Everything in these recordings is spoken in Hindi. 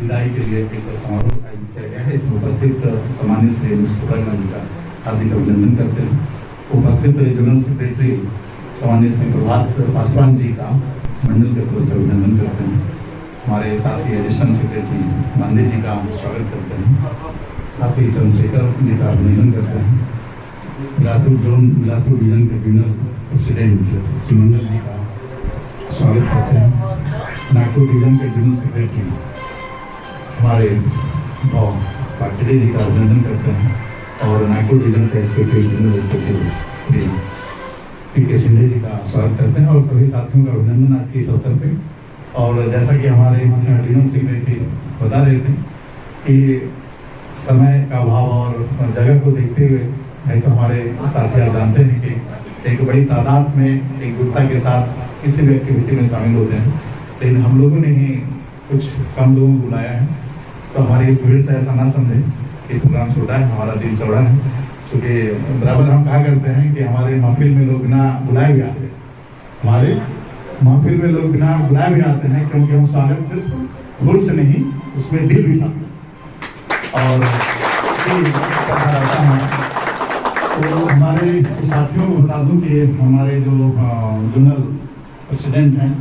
विदाई के लिए एक समारोह आयोजित किया गया है। इसमें उपस्थित सम्मानित श्री मुस्कुराना जी का हार्दिक अभिनंदन करते हैं। उपस्थित जनरल सेक्रेटरी सम्मानित श्री प्रभात पासवान जी का मंडल के तरफ से अभिनंदन करते हैं। हमारे साथी एडिशनल सेक्रेटरी मांडे जी का स्वागत करते हैं। साथी चंद्रशेखर जी का अभिनंदन करते हैं। बिलासपुर डिवीजन के जनरल प्रेसिडेंट सुमंगल जी का स्वागत करते हैं। नागपुर डिवीजन के जनरल सेक्रेटरी हमारे पाटिले जी का अभिनंदन करते हैं और नागपुर डिवीजन के secretary general secretary P K. Sindhe ji का स्वागत करते हैं और सभी साथियों का अभिनंदन आज के इस अवसर पे। और जैसा कि हमारे डिवीजन सेक्रेटरी बता रहे थे कि समय का अभाव और जगह को देखते हुए नहीं तो हमारे साथी आप जानते हैं कि एक बड़ी तादाद में एकजुटता के साथ किसी भी एक्टिविटी में शामिल होते हैं, लेकिन हम लोगों ने ही कुछ कम लोगों को बुलाया है। तो हमारी इस भीड़ से ऐसा ना समझे कि प्रोग्राम छोटा है, हमारा दिल चौड़ा है। क्योंकि बराबर हम कहा करते हैं कि हमारे महफिल में लोग बिना बुलाए भी आते हैं, हमारे महफिल में लोग बिना बुलाए भी आते हैं, क्योंकि हम स्वागत सिर्फ गुण से नहीं उसमें दिल भी चाहते हैं। और तो हमारे साथियों को बता दूं कि हमारे जो जनरल प्रेसिडेंट हैं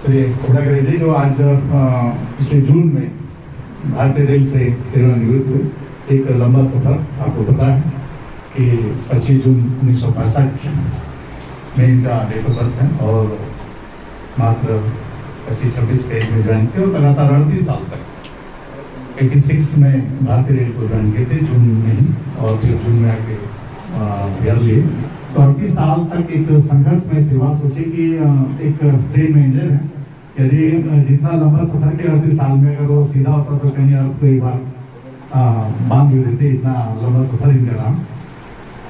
श्री कोडागरे जी, जो आज पिछले जून में भारतीय रेल से सेवानिवृत्त हुए। एक लंबा सफर, आपको पता है कि 25 जून 1965 में इनका डेट ऑफ बर्थ है और मात्र 25-26 के एज में ज्वाइन किया और लगातार 38 साल तक 86 में भारतीय रेल को ज्वाइन किए थे, जून में ही, और फिर जून में आके ईयर लिए। तो 38 साल तक एक संघर्ष में सेवा। सोचे कि एक ट्रेन में इंजन है, यदि जितना लंबा सफर के 38 साल में अगर वो सीधा होता तो कहीं और कोई बार बांध भी देते, इतना लंबा सफर इनका रहा।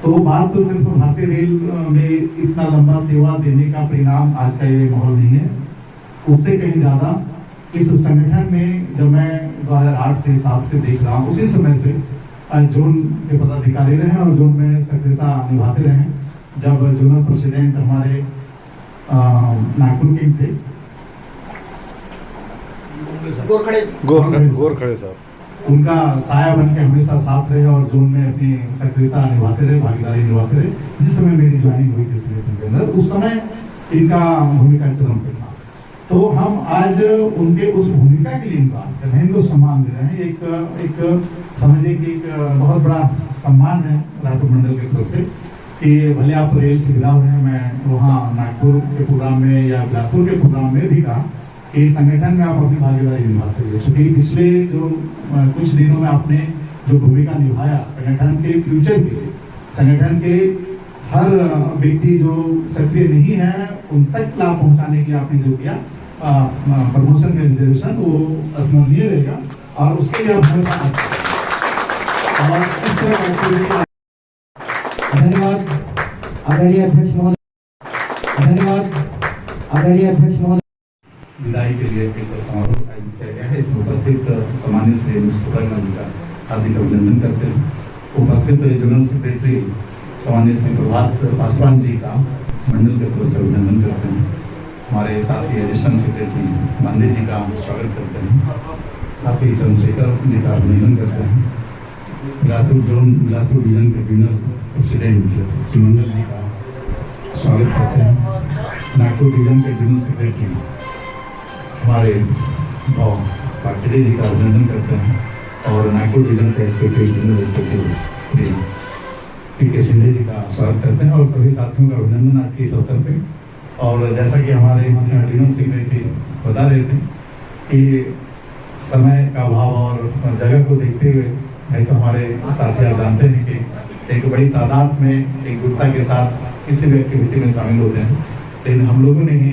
तो बात तो सिर्फ भारतीय रेल में इतना लंबा सेवा देने का परिणाम आज का ये माहौल नहीं है, उससे कहीं ज्यादा इस संगठन में जब मैं 2008 से 7 से देख रहा हूँ, उसी समय से जोन के पदाधिकारी रहे और जोन में सक्रियता निभाते रहे। जब जोनल प्रेसिडेंट हमारे नागपुर के थे गोरखड़े साहब, उनका साया बन के हमेशा साथ रहे और जोन में अपनी सक्रियता निभाते रहे, भागीदारी निभाते रहे। जिस समय मेरी ज्वाइनिंग हुई थी संगठन के अंदर, उस समय इनका भूमिका चरम पे था। तो हम आज उनके उस भूमिका के लिए इनका इनको सम्मान दे रहे हैं। एक समझिए कि एक बहुत बड़ा सम्मान है रायपुर मंडल की तरफ से कि भले आप रेल से विदा हो रहे हैं। मैं वहाँ नागपुर के प्रोग्राम में या बिलासपुर के प्रोग्राम में भी कहा कि संगठन में आप अपनी भागीदारी निभाते हुए, क्योंकि पिछले जो कुछ दिनों में आपने जो भूमिका निभाया संगठन के फ्यूचर के लिए, संगठन के हर व्यक्ति जो सक्रिय नहीं है उन तक लाभ पहुंचाने के लिए आपने जो किया प्रमोशन में रिजर्वेशन, वो स्मरणीय रहेगा और उसके लिए आप हमेशा और इस तरह। धन्यवाद आदरणीय अध्यक्ष महोदय, धन्यवाद आदरणीय अध्यक्ष महोदय। विदाई के लिए एक समारोह आयोजित किया गया है। इसमें उपस्थित सम्मानित श्री मुस्कुराना जी का हार्दिक अभिनंदन करते हैं। उपस्थित जनरल सेक्रेटरी सम्मानित श्री प्रभात पासवान जी का मंडल के तरफ से अभिनंदन करते हैं। हमारे साथी एडिशनल सेक्रेटरी मांडे जी का स्वागत करते हैं। साथी चंद्रशेखर जी का अभिनंदन करते हैं। बिलासपुर डिवीजन के जनरल प्रेसिडेंट सुमंगल जी का स्वागत करते हैं। नागपुर डिवीजन के जनरल सेक्रेटरी हमारे पाटिले जी का अभिनंदन करते हैं और नागपुर डिवीजन के secretary general secretary P K. Sindhe ji का स्वागत करते हैं और सभी साथियों का अभिनंदन आज के इस अवसर पे। और जैसा कि हमारे डिवीजन सेक्रेटरी बता रहे थे कि समय का अभाव और जगह को देखते हुए नहीं तो हमारे साथी आप जानते हैं कि एक बड़ी तादाद में एकजुटता के साथ किसी भी एक्टिविटी में शामिल होते हैं, लेकिन हम लोगों ने ही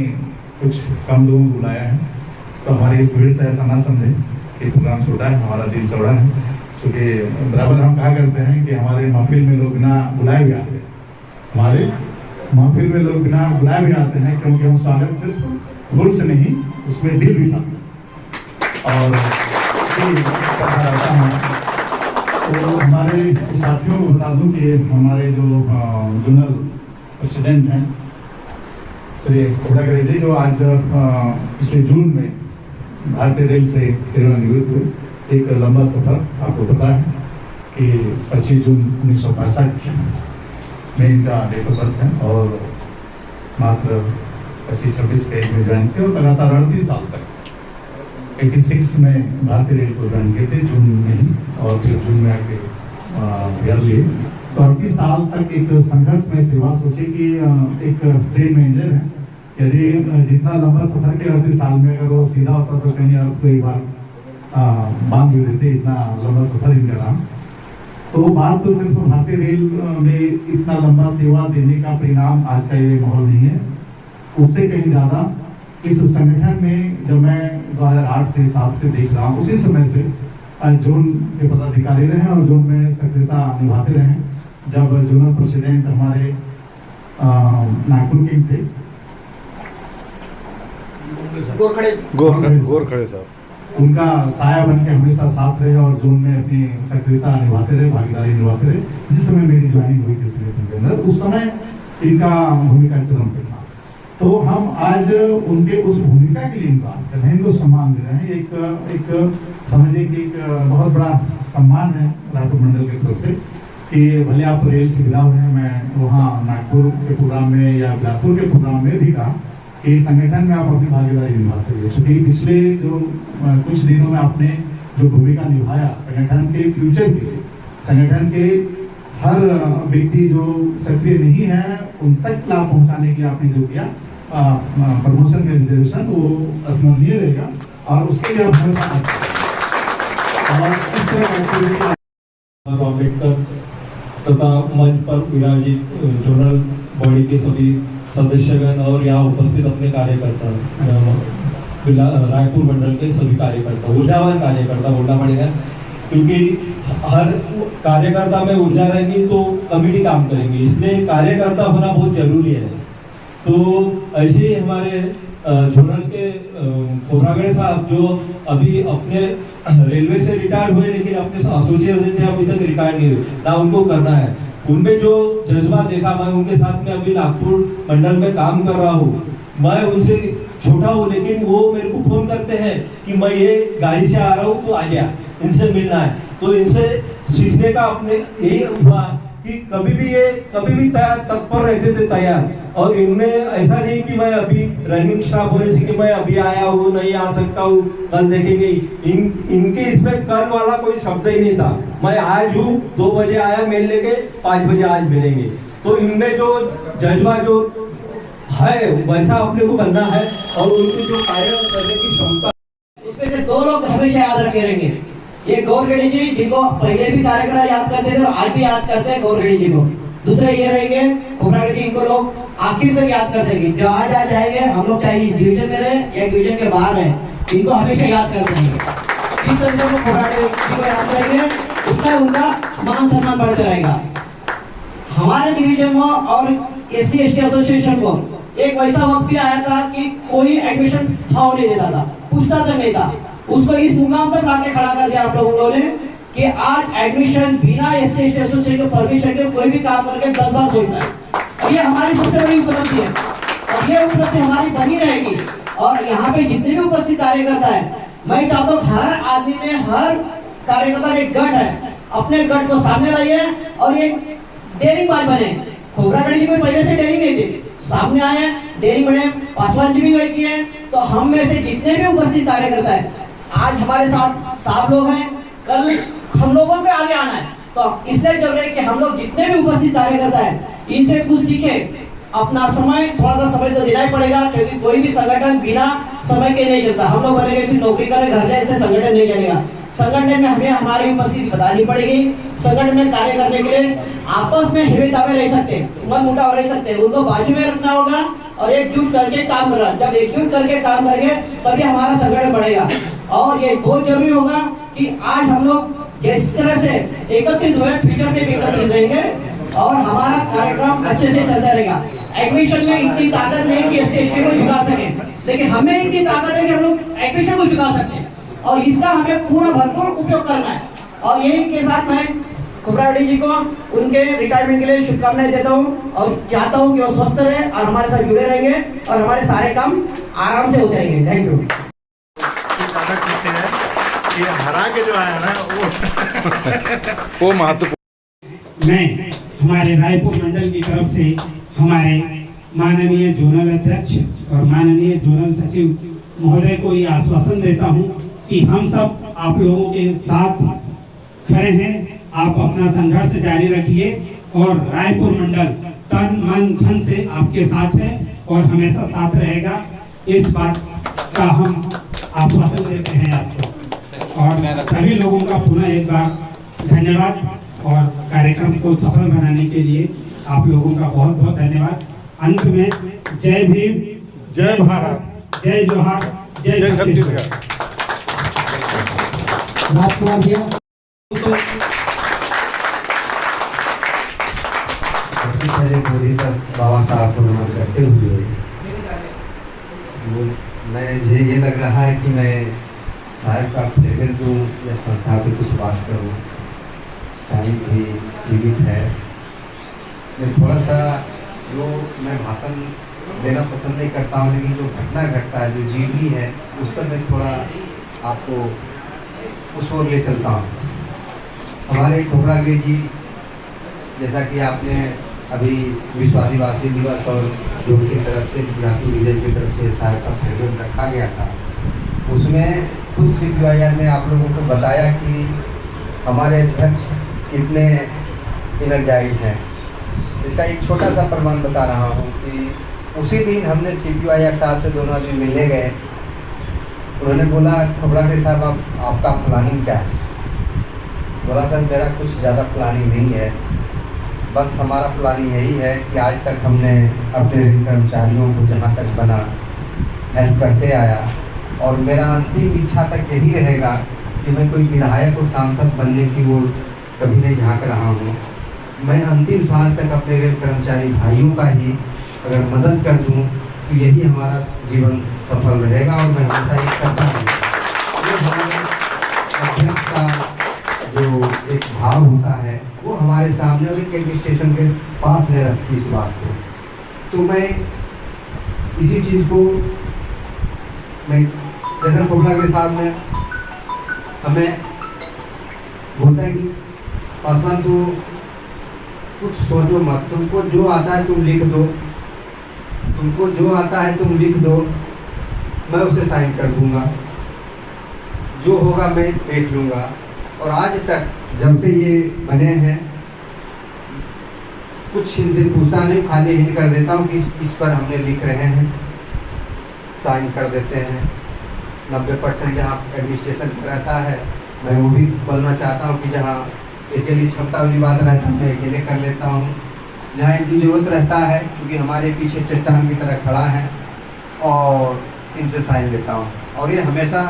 कुछ कम लोगों को बुलाया है। तो हमारी इस भीड़ से ऐसा ना समझे कि प्रोग्राम छोटा है, हमारा दिल चौड़ा है। क्योंकि बराबर हम कहा करते हैं कि हमारे महफिल में लोग बिना बुलाए भी आते हैं, हमारे महफिल में लोग बिना बुलाए भी आते हैं, क्योंकि हम स्वागत सिर्फ गुण से नहीं उसमें दिल भी चाहते हैं। और तो हमारे साथियों को बता दूं कि हमारे जो जनरल प्रेसिडेंट हैं श्री कोडागरे जी, जो आज पिछले जून में भारतीय रेल से सेवानिवृत्त हुए। एक लंबा सफर, आपको पता है कि 25 जून 1965 में इनका डेट ऑफ बर्थ है और मात्र 25-26 के एज में ज्वाइन किया और लगातार 38 साल तक 86 में भारतीय रेल को ज्वाइन किए थे, जून में ही, और फिर जून में आके घर लिए। तो 38 साल तक एक संघर्ष में सेवा। सोचे कि एक ट्रेन मैनेजर है, यदि जितना लंबा सफर किया 38 साल में अगर वो सीधा होता तो कहीं और कोई बार बांध भी देते, इतना लंबा सफर इनका रहा। तो बात तो सिर्फ भारतीय रेल में इतना लंबा सेवा देने का परिणाम आज का ये माहौल नहीं है, उससे कहीं ज्यादा इस संगठन में जब मैं 2008 से 7 से देख रहा हूँ, उसी समय से जोन के पदाधिकारी रहे और जोन में सक्रियता निभाते रहे। जब जोनल प्रेसिडेंट हमारे नागपुर के थे, गोरखड़े साहब, उनका साया बन के हमेशा साथ रहे और जोन में अपनी सक्रियता निभाते रहे, भागीदारी निभाते रहे। जिस समय मेरी ज्वाइनिंग हुई थी संगठन के अंदर, उस समय इनका भूमिका चरम पे था। तो हम आज उनके उस भूमिका के लिए इनका इनको सम्मान दे रहे हैं। एक समझिए कि एक बहुत बड़ा सम्मान है रायपुर मंडल की तरफ से कि भले आप रेल से मिला हुए हैं। मैं वहाँ नागपुर के प्रोग्राम में या बिलासपुर के प्रोग्राम में भी कहा कि संगठन में आप अपनी भागीदारी निभाते हैं, क्योंकि पिछले जो कुछ दिनों में आपने जो भूमिका निभाया संगठन के फ्यूचर के लिए, संगठन के हर व्यक्ति जो सक्रिय नहीं है उन तक लाभ पहुंचाने के लिए आपने जो किया प्रमोशन में रिजर्वेशन, वो स्मरणीय रहेगा और उसके लिए आप हमेशा अम्बेडकर तथा मंच पर विराजित जोनल बॉडी के सभी सदस्यगण और यहाँ उपस्थित अपने कार्यकर्ता, रायपुर मंडल के सभी कार्यकर्ता, ऊर्जावान कार्यकर्ता बोलना पड़ेगा, क्योंकि हर कार्यकर्ता में ऊर्जा रहेगी तो कमेटी काम करेंगे, इसलिए कार्यकर्ता होना बहुत जरूरी है। तो ऐसे ही हमारे जोनल के खोबरागड़े साहब जो अभी अपने रेलवे से रिटायर हुए लेकिन अपने एसोसिएशन से अभी तक रिटायर नहीं हुए, ना उनको करना है, उनमें जो जज्बा देखा, मैं उनके साथ में अभी नागपुर मंडल में काम कर रहा हूँ। मैं उनसे छोटा हूँ लेकिन वो मेरे को फोन करते हैं कि मैं ये गाड़ी से आ रहा हूँ तो आ गया, इनसे मिलना है। तो इनसे सीखने का अपने यही हुआ कि कभी भी तत्पर रहते थे, तैयार। और इनमें ऐसा नहीं कि मैं अभी रनिंग स्टाफ होने से कि मैं अभी आया हूँ, नहीं आ सकता हूँ, कल देखेंगे। इनके इसमें कल वाला कोई शब्द ही नहीं था। मैं आज हूँ, 2 बजे आया मेल लेके, 5 बजे आज मिलेंगे। तो इनमें जो जज्बा जो है वैसा अपने को बनना है और उनकी जो कार्य करने की क्षमता, उसमें से 2 लोग हमेशा याद रखे रहेंगे। ये गौरगढ़ी जी, जिनको पहले भी कार्यक्रम याद करते थे और आज भी याद करते हैं गौरगढ़ी जी को। दूसरे ये रहेंगे खोबरागढ़ी जी, इनको लोग आखिर तक याद करते हैं। जो आज जाएंगे हम लोग, चाहे इस डिवीजन में रहे या डिवीजन के बाहर रहे, इनको हमेशा याद करते हैं। जिस संख्या को खोबरागढ़ी जी को याद करेंगे उतना उनका मान सम्मान बढ़ता रहेगा। हमारे डिवीजन में और SC ST एसोसिएशन को एक वैसा वक्त भी आया था कि कोई एडमिशन भाव नहीं देता था, पूछता तक नहीं था। उसको इस मुकाम तक लाके खड़ा कर दिया आप लोगों ने कि आज एडमिशन बिना SC ST एसोसिएशन के परमिशन के कोई भी काम करके 10 बार होता है। और ये हमारी सबसे बड़ी उपलब्धि है और ये उपलब्धि हमारी बनी रहेगी। और यहाँ पे जितने भी उपस्थित कार्यकर्ता है, मैं चाहता हूँ हर आदमी में, हर कार्यकर्ता में एक गढ़ है, अपने गढ़ को सामने लाइए और एक डेयरिंग बात बने। खोबरागढ़ी जी को पहले से डेयरिंग नहीं थी, सामने आए, डेयरिंग बने। पासवान जी भी वही किए। तो हम में से जितने भी उपस्थित कार्यकर्ता है, आज हमारे साथ साहब लोग हैं, कल हम लोगों के आगे आना है। तो इसलिए जरूरी है कि हम लोग जितने भी उपस्थित कार्यकर्ता है इनसे कुछ सीखे। अपना समय, थोड़ा सा समय तो देना ही पड़ेगा, क्योंकि कोई भी संगठन बिना समय के नहीं चलता। हम लोग बनेंगे सिर्फ नौकरी करें, घर जाए, ऐसे संगठन नहीं चलेगा। संगठन में हमें हमारी उपस्थिति बतानी पड़ेगी। संगठन में कार्य करने के लिए आपस में हेवे दावे रह सकते हैं, मन मुटाव रह सकते हैं, उनको बाजू में रखना होगा और एकजुट करके काम करना। जब एकजुट करके काम करेंगे तभी हमारा संगठन बढ़ेगा। और ये बहुत जरूरी होगा कि आज हम लोग जिस तरह से एकत्रित हुए, फ्यूचर में भी एकत्रित रहेंगे और हमारा कार्यक्रम अच्छे से चलता रहेगा। एडमिशन में इतनी ताकत नहीं कि SC ST को झुका सके, लेकिन हमें इतनी ताकत है कि हम लोग एडमिशन को झुका सकते हैं और इसका हमें पूरा भरपूर उपयोग करना है। और यही के साथ मैं खोबरागढ़ी जी को उनके रिटायरमेंट के लिए शुभकामनाएं देता हूँ और चाहता हूँ कि वो स्वस्थ रहे और हमारे साथ जुड़े रहेंगे और हमारे सारे काम आराम से होते रहेंगे। Thank you. ये हरा के जो आया ना वो महत्वपूर्ण। मैं हमारे रायपुर मंडल की तरफ से हमारे माननीय जोनल अध्यक्ष और माननीय जोनल सचिव महोदय को ये आश्वासन देता हूं कि हम सब आप लोगों के साथ खड़े हैं। आप अपना संघर्ष जारी रखिए और रायपुर मंडल तन मन धन से आपके साथ है और हमेशा साथ रहेगा। इस बात का हम आश्वासन देते हैं आपको और सभी लोगों का पुनः एक बार धन्यवाद और कार्यक्रम को सफल बनाने के लिए आप लोगों का बहुत बहुत धन्यवाद। अंत में जय भीम, जय भारत, जय जोहार, जय छत्तीसगढ़। राजकुमार भैया सबसे पहले मोदी बाबा साहब को नमन करते हुए मुझे ये लग रहा है कि मैं साहब का फेयरवेल दूँ या संस्था पे कुछ बात करूँ, टाइम भी सीमित है। मैं थोड़ा सा जो मैं भाषण देना पसंद नहीं करता हूँ, लेकिन जो घटना घटता है, जो जीवनी है, उस पर मैं थोड़ा आपको उस ओर ले चलता हूँ। हमारे खोबरागे जी, जैसा कि आपने अभी विश्व आदिवासी दिवस और जोड़ की तरफ से बिहार रीजन की तरफ से साहब का फेयरवेल रखा गया था, उसमें खुद CPIR ने आप लोगों को बताया कि हमारे अध्यक्ष कितने एनर्जाइज हैं। इसका एक छोटा सा प्रमाण बता रहा हूँ कि उसी दिन हमने CPIR साहब से दोनों आदमी मिलने गए। उन्होंने बोला, खोबरागे साहब आपका प्लानिंग क्या है? बोला, सर मेरा कुछ ज़्यादा प्लानिंग नहीं है, बस हमारा प्लानिंग यही है कि आज तक हमने अपने कर्मचारियों को जहाँ तक बना हेल्प करते आया और मेरा अंतिम इच्छा तक यही रहेगा कि मैं कोई विधायक और सांसद बनने की वो कभी नहीं झांक रहा हूँ। मैं अंतिम सांस तक अपने रेल कर्मचारी भाइयों का ही अगर मदद कर दूँ तो यही हमारा जीवन सफल रहेगा और मैं हमेशा ये करता हूँ। ये हमारे अध्यक्ष का जो एक भाव होता है वो हमारे सामने और एक एडमिनिस्ट्रेशन के पास में रखी इस बात को। तो मैं इसी चीज़ को मैं जैसे खोबरागे साहब ने हमें बोलता है कि पासवान तू कुछ सोचो मत, तुमको जो आता है तुम लिख दो, तुमको जो आता है तुम लिख दो, मैं उसे साइन कर दूंगा, जो होगा मैं देख लूँगा। और आज तक जब से ये बने हैं कुछ इनसे पूछता नहीं, खाली हिंट कर देता हूँ कि इस पर हमने लिख रहे हैं, साइन कर देते हैं। 90% जहाँ एडमिनिस्ट्रेशन रहता है मैं वो भी बोलना चाहता हूँ कि जहाँ अकेली क्षमता वाली बात रहता है मैं अकेले कर लेता हूँ। जहाँ इनकी ज़रूरत रहता है, क्योंकि हमारे पीछे चट्टान की तरह खड़ा है, और इनसे साइन लेता हूँ। और ये हमेशा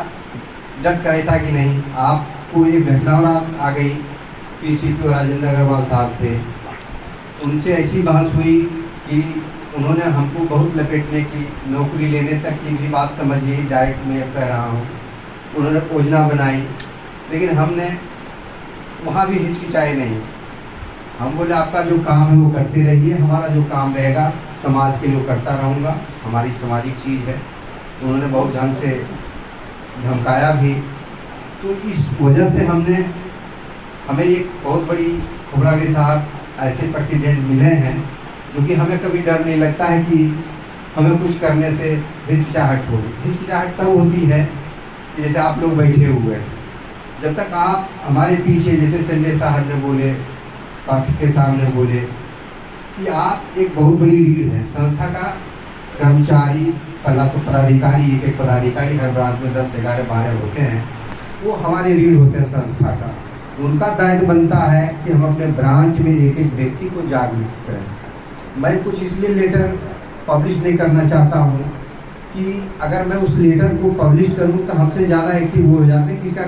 डट कर ऐसा कि नहीं, आपको ये घटना और आ गई, PCP और राजेंद्र अग्रवाल साहब थे, उनसे ऐसी बहस हुई कि उन्होंने हमको बहुत लपेटने की, नौकरी लेने तक की भी बात समझिए, डायरेक्ट मैं कह रहा हूँ। उन्होंने योजना बनाई, लेकिन हमने वहाँ भी हिचकिचाए नहीं। हम बोले आपका जो काम है वो करते रहिए, हमारा जो काम रहेगा समाज के लिए करता रहूँगा, हमारी सामाजिक चीज़ है। उन्होंने बहुत ढंग से धमकाया भी। तो इस वजह से हमें एक बहुत बड़ी खोबरागे साहब ऐसे प्रेसिडेंट मिले हैं जो कि हमें कभी डर नहीं लगता है कि हमें कुछ करने से हिचकिचाहट होगी। हिचकिचाहट तब होती है कि जैसे आप लोग बैठे हुए हैं, जब तक आप हमारे पीछे, जैसे संजय साहब ने बोले, पाठक के साहब ने बोले कि आप एक बहुत बड़ी रीढ़ है संस्था का। कर्मचारी, पहला तो पदाधिकारी, एक पदाधिकारी हर ब्रांच में 10, 11, 12 होते हैं, वो हमारे रीढ़ होते हैं संस्था का। उनका दायित्व बनता है कि हम अपने ब्रांच में एक एक व्यक्ति को जागरूक करें। मैं कुछ इसलिए लेटर पब्लिश नहीं करना चाहता हूँ कि अगर मैं उस लेटर को पब्लिश करूँ तो हमसे ज़्यादा एक्टिव हो जाते हैं कि इसका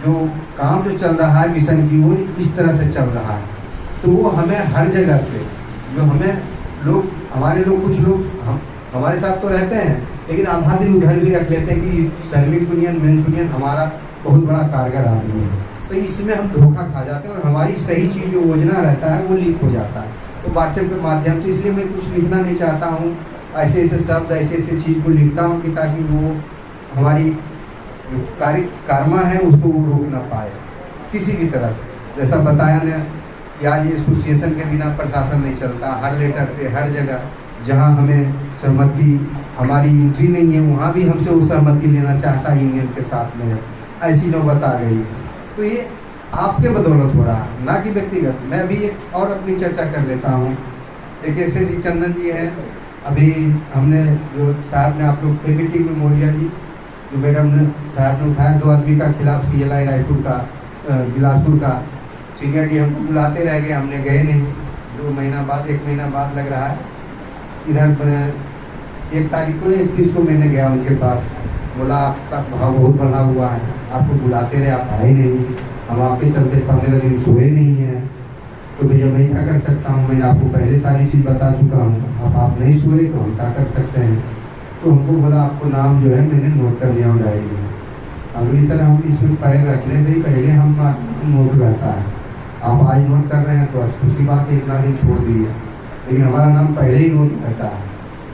जो काम जो चल रहा है मिशन की वो इस तरह से चल रहा है। तो वो हमें हर जगह से जो हमें लोग, हमारे लोग, कुछ लोग हमारे साथ तो रहते हैं, लेकिन आधा दिन उधर भी रख लेते हैं कि श्रमिक यूनियन, मेंस यूनियन हमारा बहुत बड़ा कारगर आदमी है। तो इसमें हम धोखा खा जाते हैं और हमारी सही चीज़ जो योजना रहता है वो लीक हो जाता है। तो व्हाट्सएप के माध्यम से, इसलिए मैं कुछ लिखना नहीं चाहता हूँ, ऐसे ऐसे शब्द, ऐसे ऐसे चीज़ को लिखता हूँ कि ताकि वो हमारी जो कारमा है उसको वो रोक ना पाए किसी भी तरह से। जैसा बताया ने कि आज एसोसिएशन के बिना प्रशासन नहीं चलता। हर लेटर पे हर जगह जहां हमें सहमति हमारी एंट्री नहीं है वहां भी हमसे वो सहमति लेना चाहता है यूनियन के साथ में है। ऐसी नौबत आ गई है। तो ये आपके बदौलत हो रहा है, ना कि व्यक्तिगत। मैं अभी एक और अपनी चर्चा कर लेता हूँ। एक ऐसे जी चंदन जी हैं, अभी हमने जो साहब ने आप लोग थे मीटिंग में मोलिया जी, जो मैडम ने साहब ने उठाया 2 आदमी का खिलाफ CLI रायपुर का बिलासपुर का सीनियर डी हमको बुलाते रह गए, हमने गए नहीं। 1 महीना बाद लग रहा है इधर 1 तारीख को 31 को मैंने गया उनके पास, बोला आपका भाव बहुत बढ़ा हुआ है, आपको बुलाते रहे आप आए नहीं, हम आपके चलते 15 दिन सोए नहीं हैं। तो भैया मैं क्या कर सकता हूँ, मैंने आपको पहले सारी चीज़ बता चुका हूँ, अब आप नहीं सोए तो हम क्या कर सकते हैं। तो हमको बोला आपको नाम जो है मैंने नोट कर लिया हूँ डायरी में। अगली सर हम इसमें पैर रखने से ही पहले हम नोट रहता है, आप आज नोट कर रहे हैं तो आज खुशी बात है, इतना दिन छोड़ दिए, लेकिन हमारा नाम पहले ही नोट रहता है।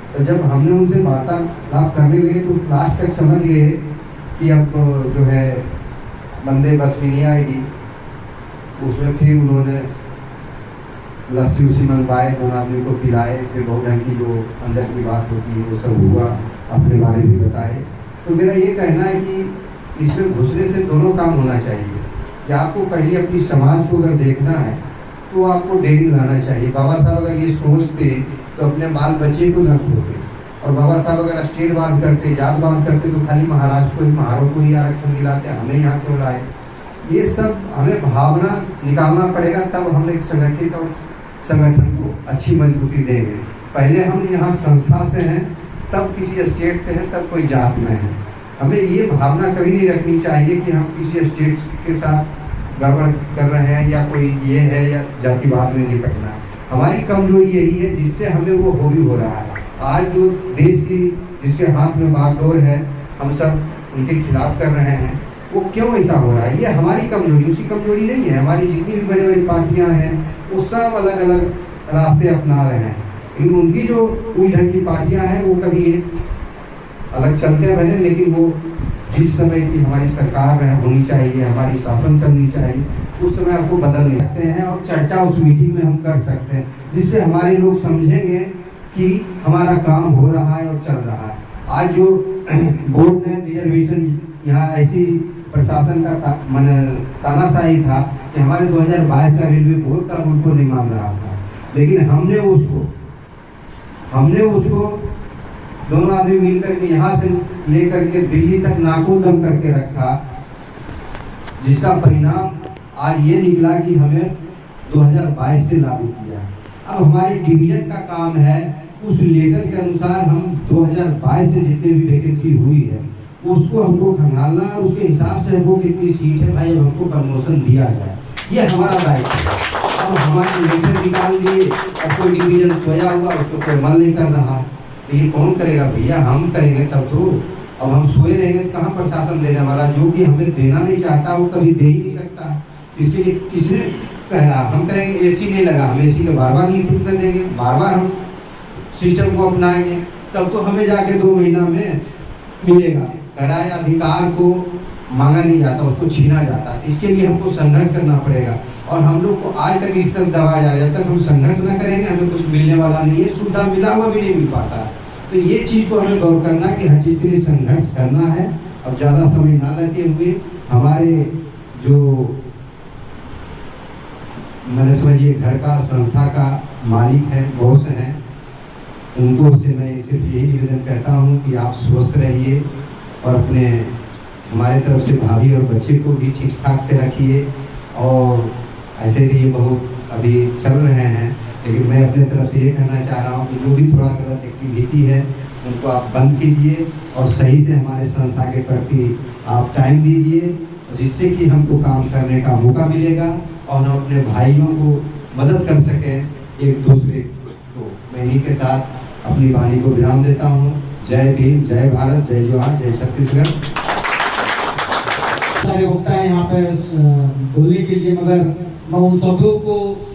तो जब हमने उनसे वार्तालाप करने लगे तो लास्ट तक समझ गए कि अब जो है बंदे बस में नहीं आएगी। उसमें फिर उन्होंने लस्सी उसी मंगवाए, 2 आदमी को पिलाए, फिर बहुत ढंग की जो अंदर की बात होती है वो सब हुआ, अपने बारे में बताए। तो मेरा ये कहना है कि इसमें घुसने से दोनों काम होना चाहिए कि आपको पहले अपनी समाज को अगर देखना है तो आपको डेयरी लाना चाहिए। बाबा साहब अगर ये सोचते तो अपने बाल बच्चे को न खोते, और बाबा साहब अगर स्टेट बात करते, जातवाद करते तो खाली महाराष्ट्र को ही, महारों को ही आरक्षण दिलाते, हमें यहाँ क्यों लाए। ये सब हमें भावना निकालना पड़ेगा, तब हम एक संगठित और संगठन को अच्छी मजबूती देंगे। पहले हम यहाँ संस्था से हैं, तब किसी स्टेट के हैं, तब कोई जात में है। हमें ये भावना कभी नहीं रखनी चाहिए कि हम किसी स्टेट के साथ गड़बड़ कर रहे हैं या कोई ये है या जातिवाद में निपटना है। हमारी कमजोरी यही है जिससे हमें वो हॉबी हो रहा है। आज जो देश की जिसके हाथ में बागडोर है, हम सब उनके खिलाफ कर रहे हैं, वो क्यों ऐसा हो रहा है। ये हमारी कमजोरी, उसकी कमजोरी नहीं है। हमारी जितनी भी बड़ी बड़ी पार्टियां हैं वो सब अलग अलग रास्ते अपना रहे हैं, लेकिन उनकी जो कोई ढंग की पार्टियां हैं वो कभी एक अलग चलते बने, लेकिन वो जिस समय की हमारी सरकार होनी चाहिए, हमारी शासन चलनी चाहिए, उस समय आपको बदल नहीं सकते हैं। और चर्चा उस मीटिंग में हम कर सकते हैं जिससे हमारे लोग समझेंगे कि हमारा काम हो रहा है और चल रहा है। आज जो बोर्ड ने रिजर्वेशन यहाँ ऐसी प्रशासन का तानाशाही था कि हमारे 2022 का रेलवे बोर्ड का रूल को नहीं मान रहा था, लेकिन हमने उसको दोनों आदमी मिलकर के यहाँ से लेकर के दिल्ली तक नाको दम करके रखा, जिसका परिणाम आज ये निकला कि हमें 2022 से लागू किया। अब हमारे डिवीजन का काम है उस लेटर के अनुसार हम 2022 से जितने भी वैकेंसी हुई है उसको हमको खंगालना, और उसके हिसाब से हमको कितनी सीट है भाई हमको प्रमोशन दिया जाए, ये हमारा दायित्व है। अब हमारे लेटर निकाल दिए, अब कोई डिवीजन सोया हुआ उसको कोई अमल नहीं कर रहा, तो ये कौन करेगा भैया, हम करेंगे तब तो। अब हम सोए रहेंगे तो कहाँ प्रशासन देने वाला, जो कि हमें देना नहीं चाहता वो कभी दे ही नहीं सकता। इसके लिए किसने कह रहा हम करेंगे, AC नहीं लगा, हम AC के बार लिखित में देंगे, बार हम सिस्टम को अपनाएंगे, तब तो हमें जाके 2 महीना में मिलेगा। कराया अधिकार को मांगा नहीं जाता, उसको छीना जाता है। इसके लिए हमको संघर्ष करना पड़ेगा, और हम लोग को आज तक इस तरह दबाया जा रहा है, जब तक हम संघर्ष न करेंगे हमें कुछ मिलने वाला नहीं है, सुविधा मिला हुआ भी नहीं मिल पाता। तो ये चीज़ को हमें गौर करना कि हर चीज़ के लिए संघर्ष करना है। अब ज़्यादा समय ना लेते हुए हमारे जो मैंने समझिए घर का संस्था का मालिक है, बॉस हैं, उनको से मैं सिर्फ यही निवेदन कहता हूँ कि आप स्वस्थ रहिए और अपने हमारे तरफ से भाभी और बच्चे को भी ठीक ठाक से रखिए। और ऐसे भी ये बहुत अभी चल रहे हैं, लेकिन मैं अपने तरफ से ये कहना चाह रहा हूँ कि जो भी थोड़ा गलत एक्टिविटी है उनको आप बंद कीजिए और सही से हमारे संस्था के प्रति आप टाइम दीजिए, जिससे कि हमको काम करने का मौका मिलेगा और हम अपने भाइयों को मदद कर सकें एक दूसरे को। मैं इन्हीं के साथ अपनी वाणी को विराम देता हूँ। जय भीम, जय भारत, जय जोहार, जय छत्तीसगढ़। सारे वक्ता है यहाँ पे बोलने के लिए, मगर मैं उन सभी को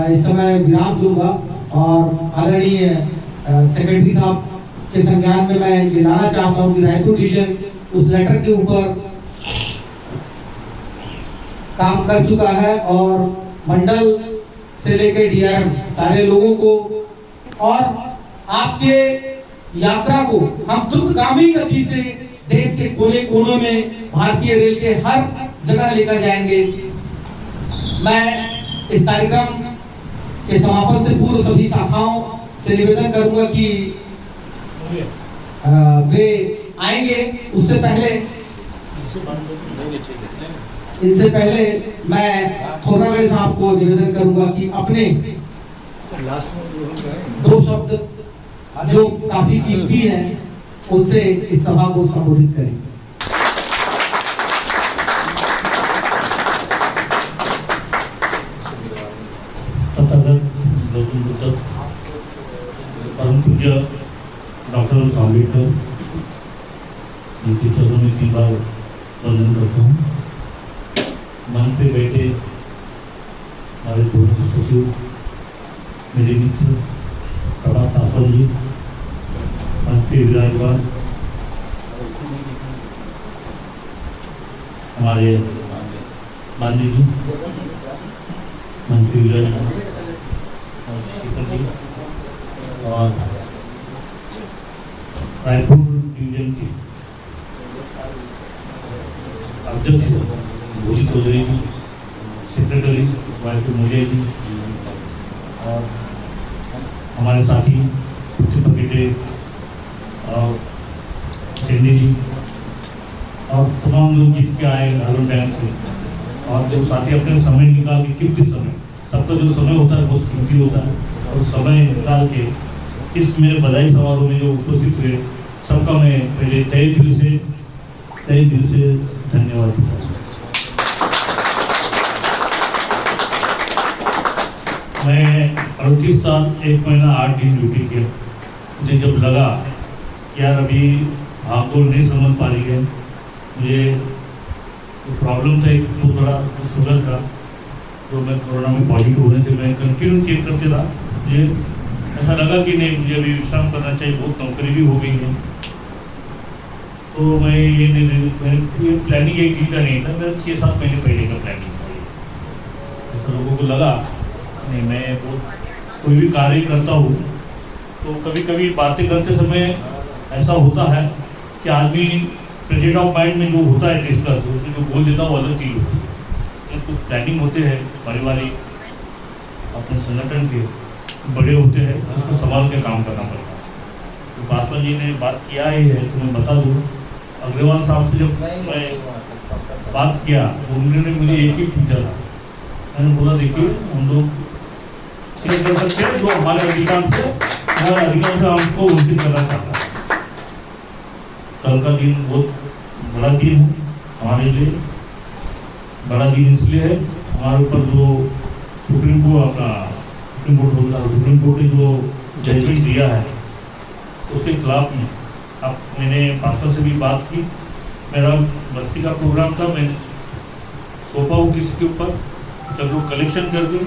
इस समय विराम दूंगा और आदरणीय सेक्रेटरी साहब के संज्ञान में मैं ये लाना चाहता हूँ कि रायपुर डिवीजन उस लेटर के ऊपर काम कर चुका है और मंडल से लेकर डीआरएम सारे लोगों को और आपके यात्रा को हम द्रुतगामी गति से देश के कोने कोनों में भारतीय रेल के हर जगह लेकर जाएंगे। मैं इस कार्यक्रम के समापन से पूर्व सभी शाखाओं से निवेदन करूंगा कि वे आएंगे। उससे पहले इनसे पहले मैं थोरागढ़ साहब को निवेदन करूंगा कि अपने दो शब्द जो काफी कीमती हैं उनसे इस सभा को संबोधित करें। गौतम बुद्ध परम पूज्य डॉक्टर आम्बेडकर उनके चरणों में 3 बार वंदन करता हूँ। मन पे बैठे हमारे पूर्व सचिव मेरे मित्र प्रभात तापल जी, मन पे विराजमान हमारे बांदी जी, मन पे विराजमान और शेखर जी और रायपुर डिवीजन के अध्यक्ष भोजी चौधरी जी, सेक्रेटरी वायपी मुझे जी और हमारे साथी पकेटे और चेन्नई जी और तमाम लोग जीत के आए हालों डैम से और जो साथी अपने समय निकाल के कीमती समय, सबका जो समय होता है बहुत कीमती होता है और समय निकाल के इस मेरे बधाई समारोह में जो उपस्थित हुए सबका मैं पहले तहे दिल से धन्यवाद देता हूँ। मैं 38 साल 1 महीना 8 दिन ड्यूटी किया। मुझे जब लगा यार अभी भागदौड़ नहीं समझ पा रही है, मुझे प्रॉब्लम था एक तो बड़ा शुगर का, जो मैं कोरोना में पॉजिटिव होने से मैं कंटिन्यू चेक करते रहा। मुझे ऐसा लगा कि नहीं मुझे अभी विश्राम करना चाहिए, बहुत नौकरी भी हो गई है। तो मैं ये प्लानिंग एक दिन का नहीं था, मेरा 6-7 महीने पहले का प्लानिंग था। ऐसा लोगों को लगा नहीं मैं कोई भी कार्य करता हूँ तो कभी कभी बातें करते समय ऐसा होता है कि आदमी प्रेजेंट ऑफ माइंड में जो होता है डिस्कस उसमें जो बोल देता है वो अलग चीज़ होती है। कुछ प्लानिंग होते हैं पारिवारिक अपने संगठन के बड़े होते हैं, उसको संभाल के काम करना पड़ता है। तो पासवान जी ने बात किया ही है तो मैं बता दूँ। अग्रवाल साहब से जब मैं बात किया तो उन्होंने मुझे एक ही पूछा था। मैंने बोला देखिए हम लोग शेयर कर सकते हैं जो हमारे अधिकांश से हमको वंचित करना चाहता है। कल का दिन बहुत बड़ा दिन है हमारे लिए। बड़ा दिन इसलिए है हमारे ऊपर जो सुप्रीम कोर्ट ने जो जजमेंट दिया है उसके खिलाफ में अब मैंने पासवान से भी बात की। मेरा बस्ती का प्रोग्राम था, मैं सौंपा हूँ किसी के ऊपर, जब लोग कलेक्शन कर दे,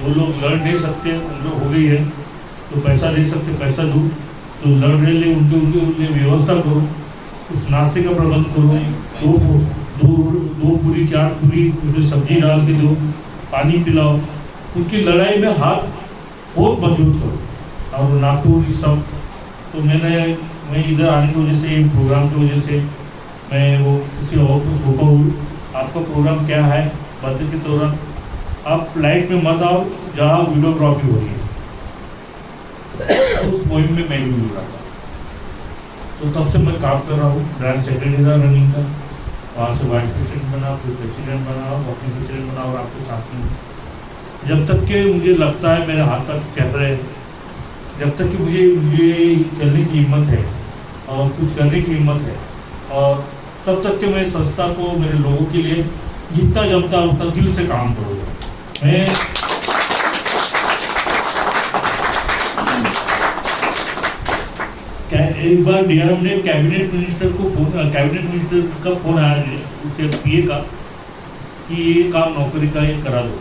जो लोग लड़ नहीं सकते उन लोग हो गई है तो पैसा दे सकते पैसा दो, तो लड़ रहे ले उनके व्यवस्था करो, उस नाश्ते का प्रबंध करो, दो पूरी 4 पूरी उसमें सब्जी डाल के दो, पानी पिलाओ, उनकी लड़ाई में हाथ बहुत मजबूत करो। और नागपुर इस सब तो मैं इधर आने की वजह से प्रोग्राम की वजह से मैं वो किसी और को सौंपा हूँ। आपका प्रोग्राम क्या है बर्थडे के दौरान आप लाइट में मत आओ जहाँ वीडियोग्राफी हो रही है, उस मुहिम में मैं भी जुड़ रहा था। तो तब से मैं काम कर रहा हूँ, ब्रांच सेक्रेटरी था रनिंग का, वहाँ से वाइस प्रेसिडेंट बना, फिर प्रेसिडेंट बना, वर्किंग प्रेसिडेंट बना और आपके साथ में जब तक के मुझे लगता है मेरे हाथ तक चल रहे हैं, जब तक कि मुझे चलने की हिम्मत है और कुछ करने की हिम्मत है, और तब तक के मैं संस्था को मेरे लोगों के लिए जितना जमता उतना दिल से काम करूँगा। मैं एक बार डीआरएम ने कैबिनेट मिनिस्टर का फोन आया उसके पीए का कि ये काम नौकरी का ये करा दो,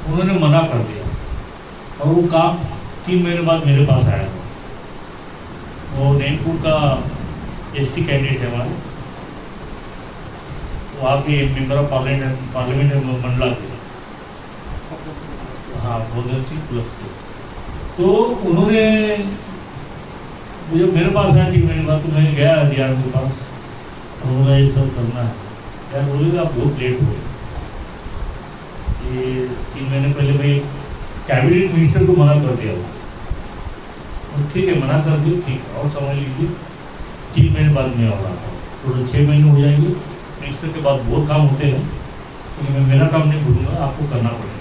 उन्होंने मना कर दिया और वो काम 3 महीने बाद मेरे पास आया था। वो नैनपुर का एसटी कैंडिडेट है हमारे, वहाँ के मेंबर ऑफ पार्लियामेंट है मंडला के, हाँ भोजन सिंह प्लस के। तो उन्होंने मुझे मेरे पास आया कि मैंने कहा तो मैं गया डीआरएम के पास, उन्होंने ये सब करना है यार, बोले आप बहुत लेट हो गए। ये 3 महीने पहले मैं कैबिनेट मिनिस्टर को मना कर दिया, ठीक है मना कर दिया, ठीक है और समझ लीजिए 3 महीने बाद में हो रहा था, तो 6 महीने हो जाएंगे। मिनिस्टर के बाद बहुत काम होते हैं, क्योंकि मैं मेरा काम नहीं भूलूंगा, आपको करना पड़ेगा।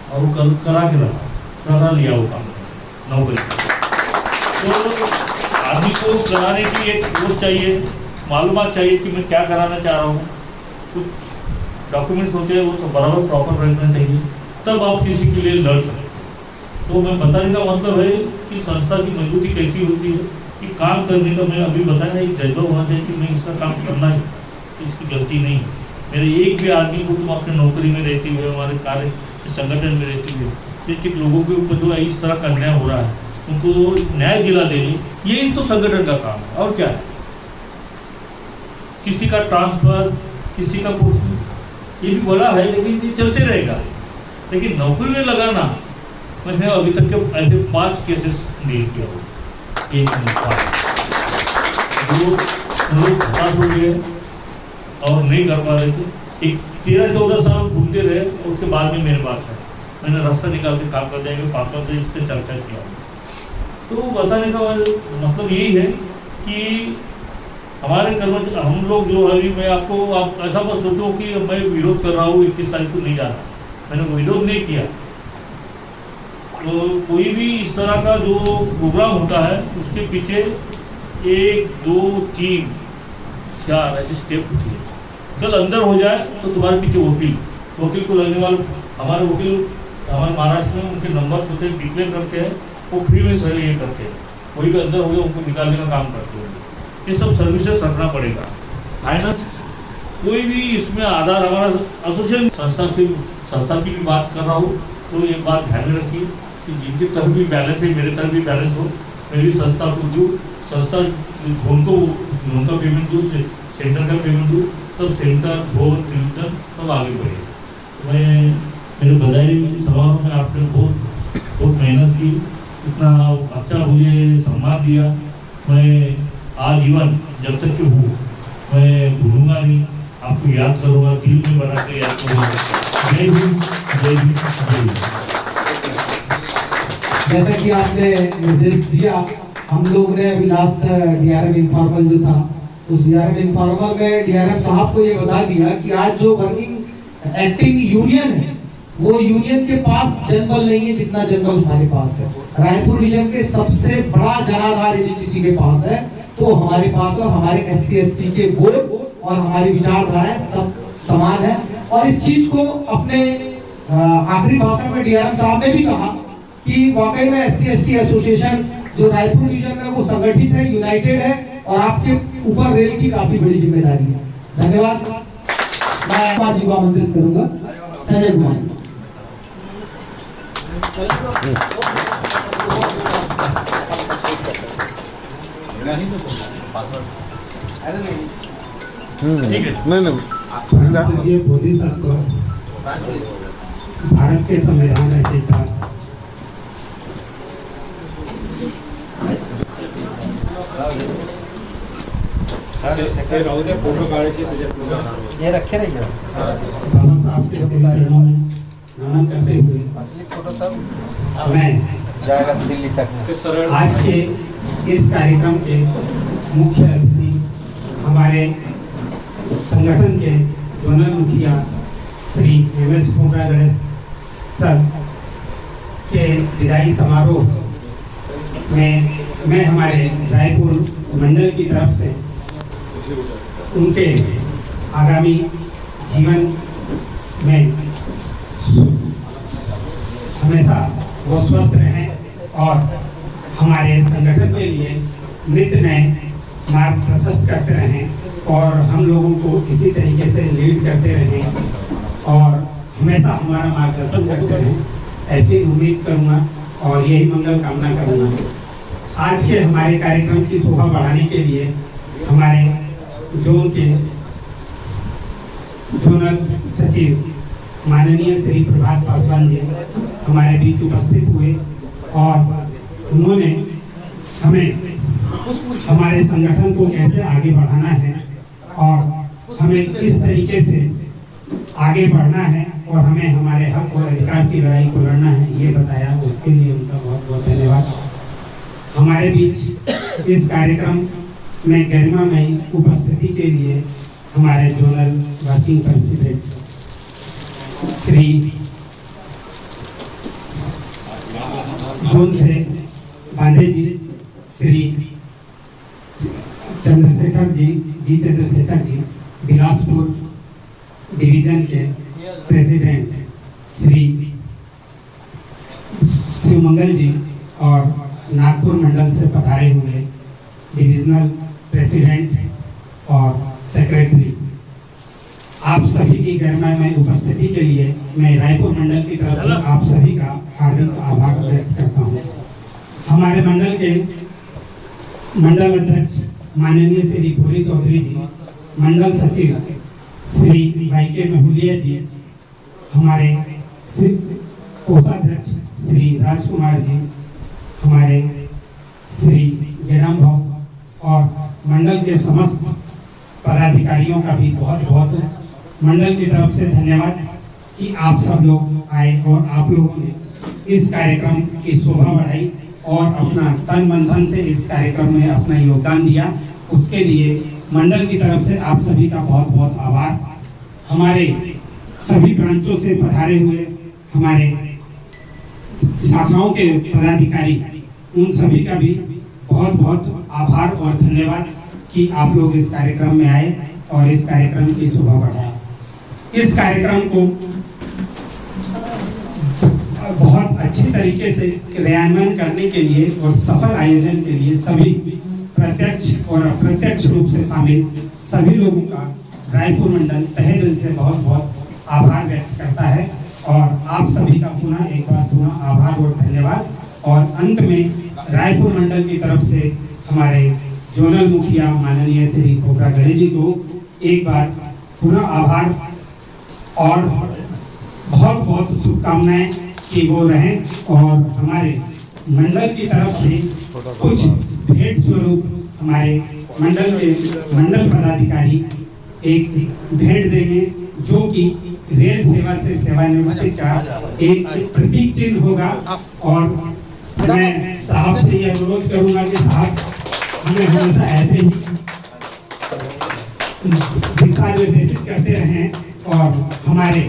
और वो करा के रहा, करा लिया वो काम नौकरी। तो आदमी को कराने की एक वो चाहिए, मालूमात चाहिए कि मैं क्या कराना चाह रहा हूँ, कुछ डॉक्यूमेंट्स होते हैं वो सब बराबर प्रॉपर रहना चाहिए, तब आप किसी के लिए लड़ सकते। तो मैं बताने का मतलब है कि संस्था की मजबूती कैसी होती है कि काम करने का, मैं अभी बताया एक जज्बा होना चाहिए कि मैं इसका काम करना है, इसकी गलती नहीं। मेरे एक भी आदमी को तुम अपने नौकरी में रहते हुए, हमारे कार्य संगठन में रहते हुए किसी लोगों के ऊपर जो इस तरह का अन्याय हो रहा है उनको न्याय दिला देंगे, यही तो संगठन का काम है। और क्या है, किसी का ट्रांसफर, किसी का पोस्टिंग, ये भी बोला है लेकिन ये चलते रहेगा। लेकिन नौकरी में लगाना, मैंने अभी तक के ऐसे 5 केसेस नहीं किया हो, एक लोग पास हो गए और नहीं कर पा रहे थे, एक 13-14 साल घूमते रहे, उसके बाद में मेरे पास है, मैंने रास्ता निकाल के काम कर जाएंगे, पापा से इस पर चर्चा किया। तो बताने का मतलब यही है कि हमारे कर्मचारी, हम लोग जो है, मैं आपको आप ऐसा मत सोचो कि मैं विरोध कर रहा हूँ 21 तारीख को नहीं जा रहा, मैंने विरोध नहीं किया। तो कोई भी इस तरह का जो प्रोग्राम होता है उसके पीछे 1, 2, 3, 4 ऐसे स्टेप होती है। कल अंदर हो जाए तो तुम्हारे पीछे वकील को लगने वाले, हमारे वकील हमारे महाराष्ट्र में उनके नंबर होते हैं, डिक्लेयर करते हैं, वो फ्री में सही ये करते हैं, कोई भी अंदर हो गया उनको निकालने का काम करते हैं। ये सब सर्विसेज रखना पड़ेगा। फाइनेंस कोई भी इसमें आधार, हमारा एसोसिएशन संस्था की भी बात कर रहा हूँ, तो ये बात ध्यान में रखिए कि जिनकी तरफ भी बैलेंस है, मेरे तरफ भी बैलेंस हो, मेरी संस्था को दूँ, संस्था जोन को जोन का पेमेंट दूँ, सेंटर का पेमेंट दूँ, तब सेंटर जोन डिवीजन सब आगे बढ़े। मैं मेरे बधाई समारोह में आपने बहुत मेहनत की, इतना अच्छा मुझे सम्मान दिया, मैं आजीवन जब तक कि हूँ मैं भूलूंगा नहीं, आपको याद करूँगा, दिल में बना के याद करूँगा। जय हिंद, जय हिंद, जय हिंद। जैसा कि आपने निर्देश दिया, हम लोग ने अभी लास्ट डीआरएम इनफॉर्मल जो था, उस डीआरएम इनफॉर्मल में डीआरएम साहब को ये बता दिया कि आज जो वर्किंग एक्टिंग यूनियन है, वो यूनियन के पास जनबल नहीं है जितना जनबल हमारे पास है। रायपुर रीजन के सबसे बड़ा जनाधार यदि किसी के पास है तो हमारे पास, और हमारे SC/ST के वोट और हमारी विचारधाराएं सब समान है। और इस चीज को अपने आखिरी भाषण में डीआरएम साहब ने भी कहा कि वाकई में SC/ST एसोसिएशन जो रायपुर रीजन में वो संगठित है, यूनाइटेड है, और आपके ऊपर रेल की काफी बड़ी जिम्मेदारी है। धन्यवाद। मैं जी को आमंत्रित करूंगा, संजय कुमार। नहीं बोधिसत्व भारत के संविधान रचयिता ये रखे रहिए बाबा साहब के चरणों में नमन करते हुए असली फोटो तब मैं जाएगा दिल्ली तक। आज के इस कार्यक्रम के मुख्य अतिथि हमारे संगठन के जोनल मुखिया श्री MS खोबरा गणेश सर के विदाई समारोह में मैं हमारे रायपुर मंडल की तरफ से उनके आगामी जीवन में हमेशा वो स्वस्थ रहें और हमारे संगठन के लिए नित्य नए मार्ग प्रशस्त करते रहें और हम लोगों को इसी तरीके से लीड करते रहें और हमेशा हमारा मार्गदर्शन करते रहें, ऐसी उम्मीद करूँगा और यही मंगल कामना करूँगा। आज के हमारे कार्यक्रम की शोभा बढ़ाने के लिए हमारे जोन के जोनल सचिव माननीय श्री प्रभात पासवान जी हमारे बीच उपस्थित हुए और उन्होंने हमें हमारे संगठन को कैसे आगे बढ़ाना है और हमें किस तरीके से आगे बढ़ना है और हमें हमारे हक और अधिकार की लड़ाई को लड़ना है, ये बताया। उसके लिए उनका बहुत बहुत धन्यवाद। हमारे बीच इस कार्यक्रम में गरिमामयी उपस्थिति के लिए हमारे zonal working president Shri zone से बांधे जी, श्री चंद्रशेखर जी बिलासपुर डिवीजन के प्रेसिडेंट श्री शिवमंगल जी और नागपुर मंडल से पधारे हुए डिविजनल प्रेसिडेंट और सेक्रेटरी, आप सभी की गरिमामय उपस्थिति के लिए मैं रायपुर मंडल की तरफ से आप सभी का हार्दिक आभार व्यक्त करता हूँ। हमारे मंडल के मंडल अध्यक्ष माननीय श्री भोले चौधरी जी, मंडल सचिव श्री वाईके महुलिया जी, हमारे कोषाध्यक्ष श्री राजकुमार जी, हमारे श्री गेडम भाव और मंडल के समस्त पदाधिकारियों का भी बहुत बहुत मंडल की तरफ से धन्यवाद कि आप सब लोग आए और आप लोगों ने इस कार्यक्रम की शोभा बढ़ाई और अपना तन मन धन से इस कार्यक्रम में अपना योगदान दिया। उसके लिए मंडल की तरफ से आप सभी का बहुत बहुत आभार। हमारे सभी ब्रांचों से पधारे हुए हमारे शाखाओं के पदाधिकारी, उन सभी का भी बहुत बहुत आभार और धन्यवाद कि आप लोग इस कार्यक्रम में आए और इस कार्यक्रम की शोभा बढ़ाया। इस कार्यक्रम को बहुत अच्छी तरीके से क्रियान्वयन करने के लिए और सफल आयोजन के लिए सभी प्रत्यक्ष और अप्रत्यक्ष रूप से शामिल सभी लोगों का रायपुर मंडल तहे दिल से बहुत बहुत आभार व्यक्त करता है और आप सभी का पुनः आभार और धन्यवाद। और अंत में रायपुर मंडल की तरफ से हमारे जोनल मुखिया माननीय श्री खोपरा गणेश जी को एक बार पुनः आभार और बहुत बहुत शुभकामनाएं कि वो रहें और हमारे मंडल की तरफ से कुछ भेंट स्वरूप हमारे मंडल के मंडल पदाधिकारी एक भेंट देंगे जो कि रेल सेवा से सेवानिवृत्ति का एक प्रतीक चिन्ह होगा। और मैं साहब से यह अनुरोध करूंगा कि साहब हमें हमेशा ऐसे ही दिशा निर्देशित करते रहें और हमारे